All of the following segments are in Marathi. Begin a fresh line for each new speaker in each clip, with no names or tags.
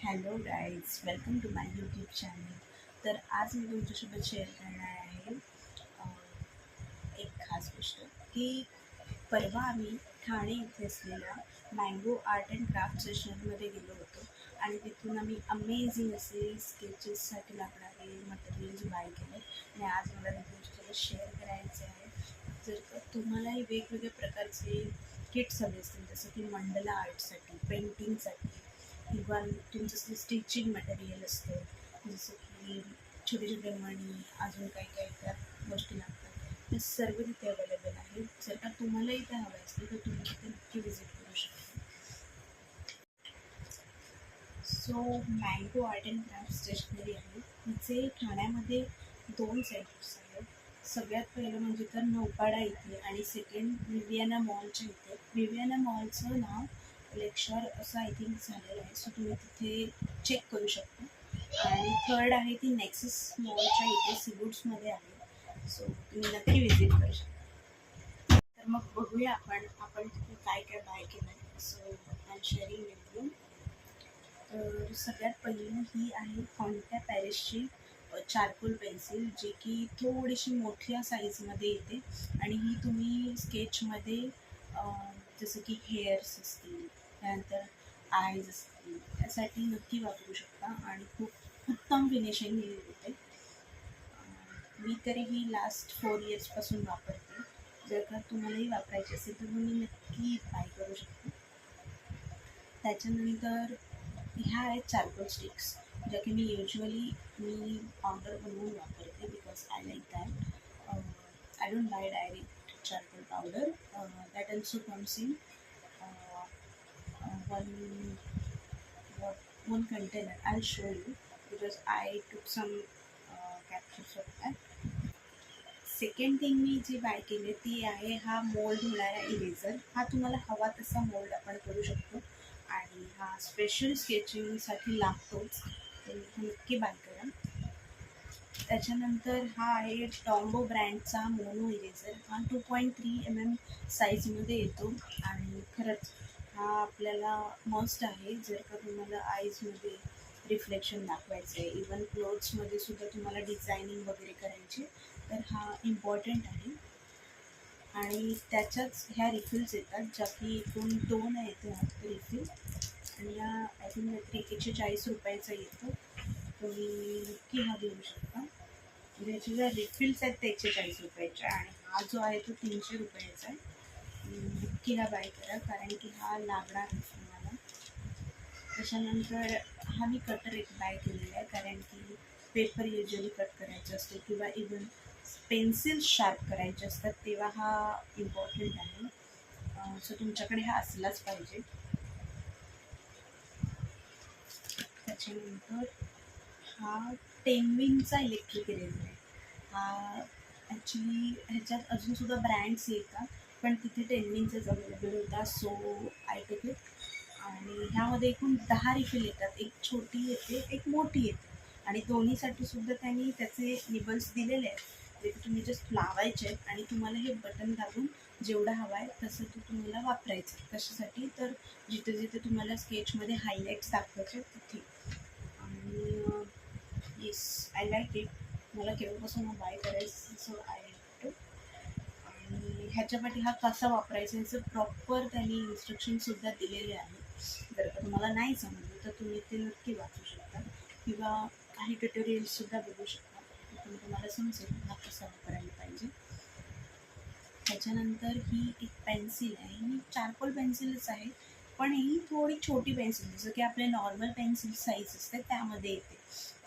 Hello guys, welcome to my YouTube channel. तर आज मी तुमच्यासोबत शेअर करणार आहे एक खास गोष्ट की परवा आम्ही ठाणे इथे असलेल्या मँगो आर्ट अँड क्राफ्ट सेशनमध्ये गेलो होतो आणि तिथून आम्ही अमेझिंग असे स्केचेससाठी लागणारे मटेरियल्स बाय केले आणि आज मला ते तुमच्यासोबत शेअर करायचे आहे. जर का तुम्हालाही वेगवेगळ्या प्रकारचे किट्स हवे असतील, जसं की मंडला आर्टसाठी, पेंटिंगसाठी किंवा तुमचं स्टिचिंग मटेरियल असतं, जसं की छोटे छोटे मणी, अजून काही काही त्या गोष्टी लागतात, ते सर्व तिथे अवेलेबल आहे. जर का तुम्हालाही त्या हव्या असतील तर तुम्ही तिथे नक्की व्हिजिट करू शकता. So mango art and craft stationery आहे. तिचे ठाण्यामध्ये 2 सेंटर्स आहेत. सगळ्यात पहिलं म्हणजे तर नौपाडा इथे आणि सेकंड विवियाना मॉलच्या इथे. विवियाना मॉलचं नाव लेक्चर असं आय थिंक झालेलं आहे, सो तुम्ही तिथे चेक करू शकता. आणि थर्ड आहे ती नेक्सस मॉलच्या इथे सिबुट्समध्ये आहे, सो तुम्ही नक्की व्हिजिट करू शकता. तर मग बघूया आपण तिथे काय काय बाय केलं आहे. So I am sharing with you. तर सगळ्यात पहिली ही आहे फॉन्टा पॅरिसची चारकोल पेन्सिल, जी की थोडीशी मोठ्या साईजमध्ये येते आणि ही तुम्ही स्केचमध्ये जसं की हेअर्स असतील, त्यानंतर आयज असतील, त्यासाठी नक्की वापरू शकता आणि खूप उत्तम फिनिशिंग ही देते. मी तरी ही लास्ट 4 इयर्सपासून वापरते. जर का तुम्हालाही वापरायची असेल तर तुम्ही नक्की बाय करू शकता. त्याच्यानंतर ह्या आहेत चारकोल स्टिक्स, ज्या की मी पावडर बनवून वापरते because I like that. I don't buy direct charcoal powder. That also comes in one one container. I'll show you because I took some captures of that. Second thing मी जी बाय केली ती आहे हा मोल्ड होणारा इरेझर. हा तुम्हाला हवा तसा मोल्ड आपण करू शकतो आणि हा स्पेशल स्केचिंगसाठी लागतोच, तर नक्की बाय करा. त्याच्यानंतर हा आहे टॉम्बो ब्रँडचा मोनो इरेझर. हा 2.3 mm साईजमध्ये येतो आणि खरंच हा आपल्याला मस्ट आहे जर का तुम्हाला आईजमध्ये रिफ्लेक्शन दाखवायचं आहे, इवन क्लोथ्समध्ये सुद्धा तुम्हाला डिझायनिंग वगैरे करायची, तर हा इम्पॉर्टंट आहे. आणि त्याच्याच ह्या रिफिल्स येतात, ज्या की एकूण 2 आहेत रिफिल आणि या आय थिंक काहीतरी 140 रुपयाचा येतो. तुम्ही नक्की हा घेऊ शकता. म्हणजे ह्याच्या ज्या रिफिल्स आहेत ते 140 रुपयाच्या आणि हा जो आहे तो 300 रुपयाचा आहे. नक्की हा बाय करा कारण की हा लागणार तुम्हाला. त्याच्यानंतर हा मी कटर एक बाय केलेला आहे कारण की पेपर युजली कट करायचा असतो किंवा इवन पेन्सिल शार्प करायचे असतात तेव्हा हा इम्पॉर्टंट आहे. सो तुमच्याकडे हा असलाच पाहिजे. त्याच्यानंतर हा टेनविनचा इलेक्ट्रिक इरेझर आहे. हा ॲक्च्युली ह्याच्यात अजूनसुद्धा ब्रँड्स येतात, पण तिथे टेनविनचाच अवेलेबल होता, सो आय टेक इट. आणि ह्यामध्ये एकूण 10 रिफिल येतात. एक छोटी येते, एक मोठी येते आणि दोन्हीसाठी सुद्धा त्यांनी त्याचे निबल्स दिलेले आहेत, जे तुम्ही जस्ट लावायचे आहेत आणि तुम्हाला हे बटन दाबून जेवढा हवा आहे तसं तो तुम्हाला वापरायचं. कशासाठी तर जिथे जिथे तुम्हाला स्केचमध्ये हायलाईट्स दाखवायचे तिथे. आणि येस, आय लाईक इट. मला केव्हापासून हा बाय करायचं, सो आय लाईक टू. आणि ह्याच्यासाठी हा कसा वापरायचा याचं प्रॉपर त्यांनी इन्स्ट्रक्शनसुद्धा दिलेले आहे. जर का तुम्हाला नाही समजलं तर तुम्ही ते नक्की वाचू शकता किंवा काही ट्युटोरियल्ससुद्धा बघू शकता, तिथून तुम्हाला समजेल हा कसा वापरायला पाहिजे. त्याच्यानंतर ही एक पेन्सिल आहे. ही चारकोल पेन्सिलच आहे, पण ही थोडी छोटी पेन्सिल, जसं की आपले नॉर्मल पेन्सिल साईज असते त्यामध्ये येते.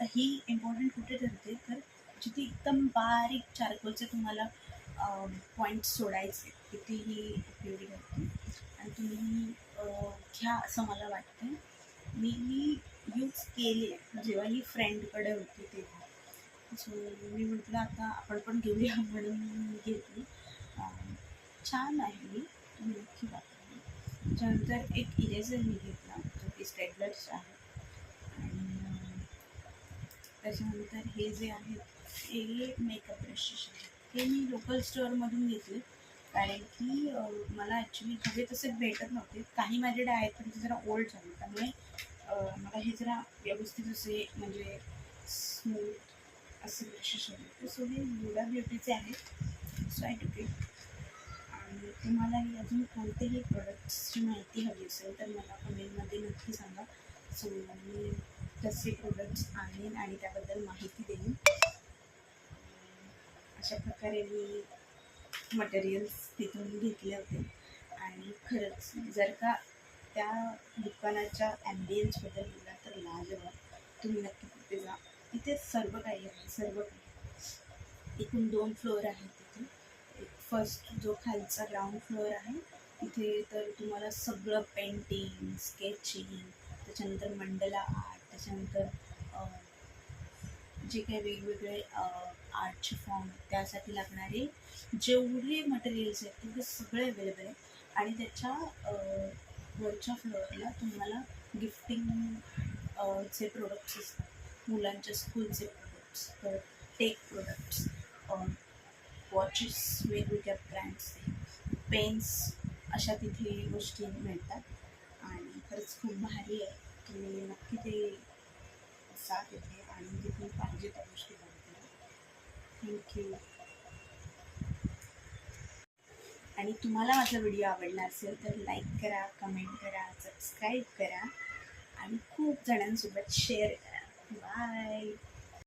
तर ही इम्पॉर्टंट कुठे ठरते तर जिथे एकदम बारीक चारकोलचे तुम्हाला पॉईंट्स सोडायचे तिथे ही उपयोगी ठरते आणि तुम्ही घ्या असं मला वाटतं. मी यूज केली आहे जेव्हा ही फ्रेंडकडे होती तेव्हा, सो मी म्हटलं आता आपण पण घेऊया म्हणून घेतली. छान आहे ही, तुम्ही नक्की वापरा. त्याच्यानंतर एक इरेझर मी घेतला जो की स्टेडलर्स आहे. आणि त्याच्यानंतर हे जे आहेत हे मेकअप ब्रशेस आहेत. हे मी लोकल स्टोअरमधून घेतले कारण की मला ॲक्च्युली हवे तसे भेटत नव्हते. काही माझ्याकडे आहेत पण ते जरा ओल्ड झाले, त्यामुळे मला हे जरा व्यवस्थित असे म्हणजे स्मूथ असे ब्रशेस हवे. सो हे युडा ब्युटीचे आहेत. सो आय टूक इट. आणि तुम्हालाही अजून कोणतेही प्रोडक्ट्सची माहिती हवी असेल तर मला कमेंटमध्ये नक्की सांगा. सो मी तसे प्रोडक्ट्स आणेन आणि त्याबद्दल माहिती देईन. अशा प्रकारे मी मटेरियल्स तिथून घेतले होते. आणि खरंच जर का त्या दुकानाच्या ॲम्बियन्सबद्दल बोलला तर लाजवाब. तुम्ही नक्की तिथे जा. तिथे सर्व काही आहे, सर्व काही. एकूण 2 फ्लोअर आहेत तिथे. एक फर्स्ट जो खालचा ग्राउंड फ्लोअर आहे तिथे तर तुम्हाला सगळं पेंटिंग, स्केचिंग, त्याच्यानंतर मंडला आर्ट, त्याच्यानंतर जे काही वेगवेगळे आर्टचे फॉर्म त्यासाठी लागणारे जेवढे मटेरियल्स आहेत तेवढे सगळे अवेलेबल आहे. आणि त्याच्या वरच्या फ्लोअरला तुम्हाला गिफ्टिंग चे प्रोडक्ट्स असतात, मुलांच्या स्कूलचे प्रोडक्ट्स, तर टेक प्रोडक्ट्स, वॉचेस वेगवेगळ्या ब्रँड्सचे, पेन्स, अशा तिथे गोष्टी मिळतात. आणि खरंच खूप भारी आहे. तुम्ही नक्की ते जा तिथे आणि तिथून पाहिजे त्या गोष्टी बघतील. थँक्यू. आणि तुम्हाला माझा व्हिडिओ आवडला असेल तर लाईक करा, कमेंट करा, सबस्क्राईब करा आणि खूप जणांसोबत शेअर करा. बाय.